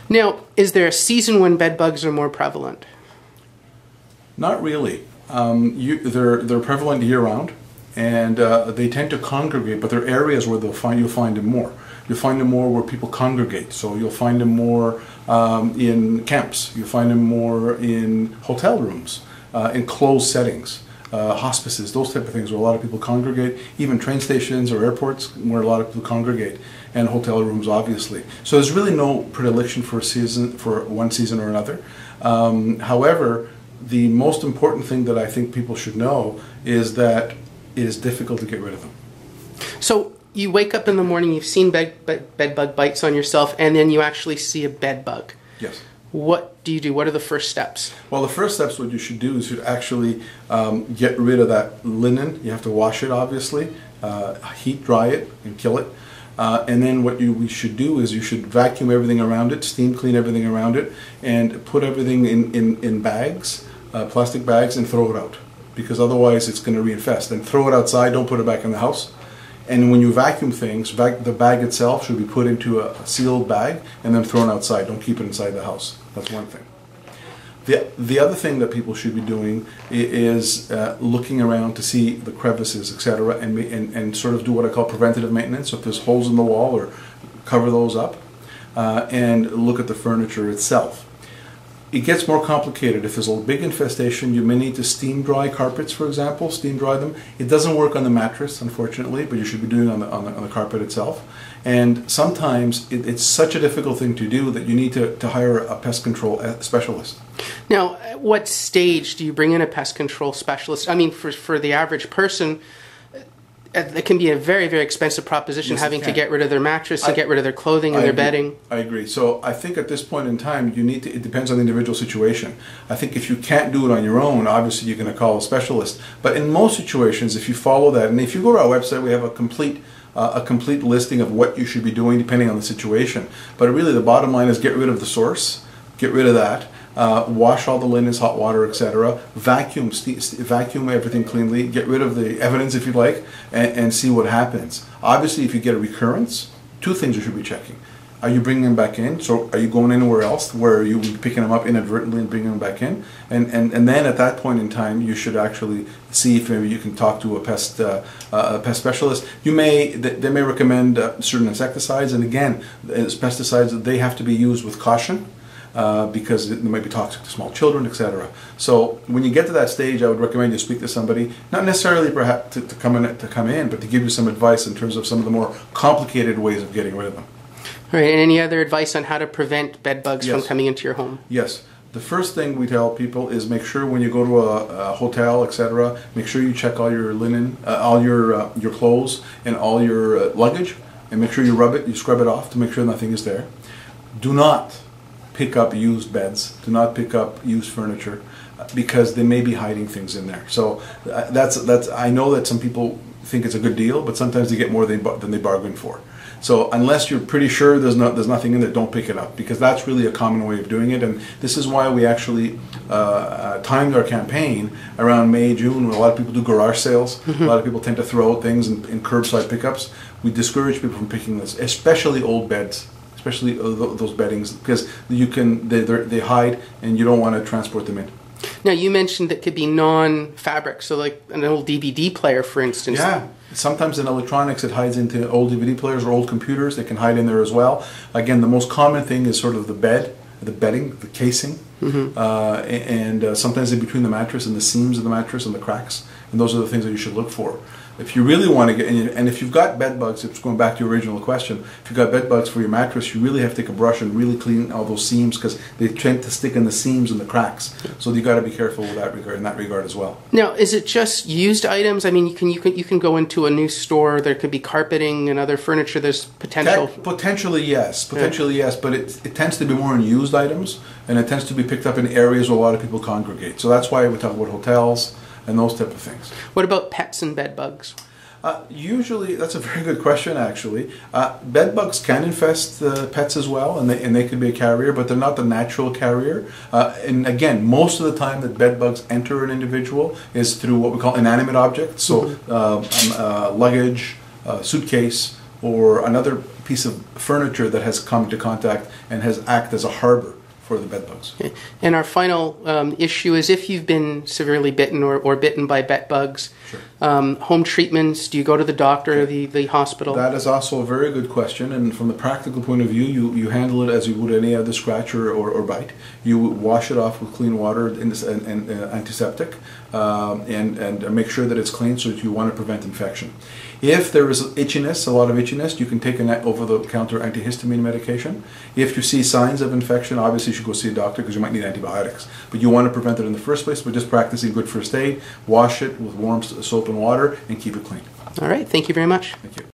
Now, is there a season when bed bugs are more prevalent? Not really. They're prevalent year-round, and they tend to congregate, but there are areas where you'll find them more. You'll find them more where people congregate. So you'll find them more in camps. You'll find them more in hotel rooms, in closed settings, hospices, those type of things where a lot of people congregate. Even train stations or airports where a lot of people congregate, and hotel rooms, obviously. So there's really no predilection for one season or another. However, the most important thing that I think people should know is that it is difficult to get rid of them. So you wake up in the morning, you've seen bed bug bites on yourself, and then you actually see a bed bug. Yes. What do you do? What are the first steps? Well, the first steps, what you should do is you should actually get rid of that linen. You have to wash it, obviously, heat dry it, and kill it. And then what we should do is you should vacuum everything around it, steam clean everything around it, and put everything in bags, plastic bags, and throw it out. Because otherwise it's going to reinfest. And throw it outside, don't put it back in the house. And when you vacuum things, the bag itself should be put into a sealed bag and then thrown outside. Don't keep it inside the house. That's one thing. The other thing that people should be doing is looking around to see the crevices, etc., and sort of do what I call preventative maintenance. So if there's holes in the wall, or cover those up, and look at the furniture itself. It gets more complicated. If there's a big infestation, you may need to steam dry carpets, for example, steam dry them. It doesn't work on the mattress, unfortunately, but you should be doing it on the carpet itself. And sometimes it's such a difficult thing to do that you need to hire a pest control specialist. Now, at what stage do you bring in a pest control specialist? I mean, for the average person, it can be a very, very expensive proposition, having to get rid of their mattress, to get rid of their clothing and their bedding. I agree. So I think at this point in time, it depends on the individual situation. I think if you can't do it on your own, obviously you're going to call a specialist. But in most situations, if you follow that, and if you go to our website, we have a complete listing of what you should be doing depending on the situation. But really the bottom line is get rid of the source, get rid of that. Wash all the linens, hot water, etc. Vacuum everything cleanly. Get rid of the evidence if you like, and see what happens. Obviously, if you get a recurrence, two things you should be checking: are you bringing them back in? So, are you going anywhere else where you be picking them up inadvertently and bringing them back in? And then at that point in time, you should actually see if maybe you can talk to a pest specialist. They may recommend certain insecticides, and again, as pesticides, they have to be used with caution. Because it might be toxic to small children, etc. So when you get to that stage, I would recommend you speak to somebody, not necessarily perhaps to come in, but to give you some advice in terms of some of the more complicated ways of getting rid of them. All right. And any other advice on how to prevent bed bugs from coming into your home? Yes. The first thing we tell people is make sure when you go to a hotel, etc., make sure you check all your linen, all your clothes, and all your luggage, and make sure you scrub it off to make sure nothing is there. Do not pick up used beds. Do not pick up used furniture because they may be hiding things in there. So that's. I know that some people think it's a good deal, but sometimes they get more than they bargained for. So unless you're pretty sure there's nothing in there, don't pick it up, because that's really a common way of doing it. And this is why we actually timed our campaign around May, June, when a lot of people do garage sales. A lot of people tend to throw out things in curbside pickups. We discourage people from picking this, especially old beds. Especially those beddings, because they hide and you don't want to transport them in. Now, you mentioned it could be non-fabric, so like an old DVD player, for instance. Yeah, sometimes in electronics it hides into old DVD players or old computers. They can hide in there as well. Again, the most common thing is sort of the bedding, the casing, and sometimes in between the mattress and the seams of the mattress and the cracks. And those are the things that you should look for. If you really want to get, and if you've got bed bugs, it's going back to your original question, if you've got bed bugs for your mattress, you really have to take a brush and really clean all those seams, because they tend to stick in the seams and the cracks. So you got to be careful with that regard, in that regard as well. Now, is it just used items? I mean, you can go into a new store. There could be carpeting and other furniture. There's potential. Potentially yes, yes, but it tends to be more in used items, and it tends to be picked up in areas where a lot of people congregate. So that's why we talk about hotels and those type of things. What about pets and bed bugs? Usually, that's a very good question, actually. Bed bugs can infest pets as well, and they could be a carrier, but they're not the natural carrier. And again, most of the time that bed bugs enter an individual is through what we call inanimate objects, so luggage, suitcase, or another piece of furniture that has come into contact and has acted as a harbor for the bed bugs. Okay. And our final issue is if you've been severely bitten or bitten by bed bugs, Sure. Home treatments, do you go to the doctor or the hospital? That is also a very good question, and from the practical point of view, you handle it as you would any other scratch or bite. You wash it off with clean water and antiseptic, and make sure that it's clean so that you want to prevent infection. If there is itchiness, a lot of itchiness, you can take an over-the-counter antihistamine medication. If you see signs of infection, obviously you should go see a doctor because you might need antibiotics. But you want to prevent it in the first place by just practicing good first aid, wash it with warm soap and water, and keep it clean. All right. Thank you very much. Thank you.